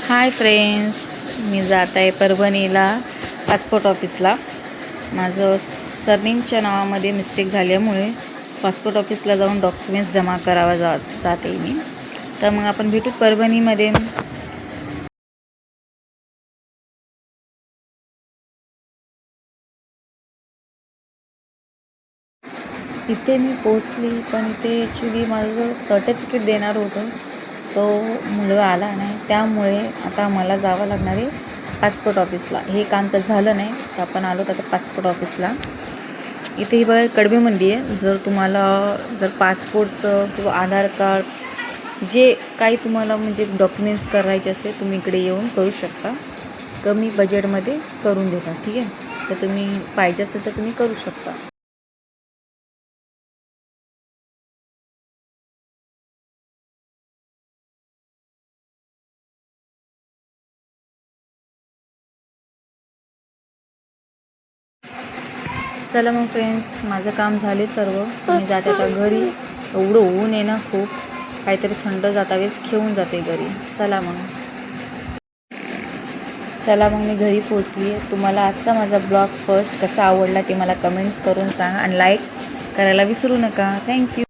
Hi friends, मी जात आहे परभणीला passport ऑफिसला. माझं सरनेमच्या नावामध्ये मिस्टेक झाल्यामुळे पासपोर्ट ऑफिसला जाऊन डॉक्युमेंट्स जमा करावा जाते मी. तर मग आपण भेटू परभणीमध्ये. इथे मी पोचली, पण इथे ॲक्च्युली माझं सर्टिफिकेट देणार होतं, तो मुलगा आला नाही. त्यामुळे आता मला जावं लागणार आहे पासपोर्ट ऑफिसला. हे काम तर झालं नाही, तर आपण आलो आता पासपोर्ट ऑफिसला. इथे ही बघा कडबे मंडी आहे. जर तुम्हाला पासपोर्टचं किंवा आधार कार्ड जे काही तुम्हाला म्हणजे डॉक्युमेंट्स करायचे असेल, तुम्ही इकडे येऊन करू शकता. कमी बजेटमध्ये करून देतात, ठीक आहे. तर तुम्ही पाहिजे असेल तर तुम्ही करू शकता. चला मग फ्रेंड्स, माझं काम झाले सर्व. मी जाते आता घरी. एवढं ऊन आहे ना, खूप काहीतरी थंड जाता वेळेस घेऊन जाते घरी. चला मग मी घरी पोचली आहे. तुम्हाला आजचा माझा ब्लॉग फर्स्ट कसा आवडला ते मला कमेंट्स करून सांगा आणि लाईक करायला विसरू नका. थँक्यू.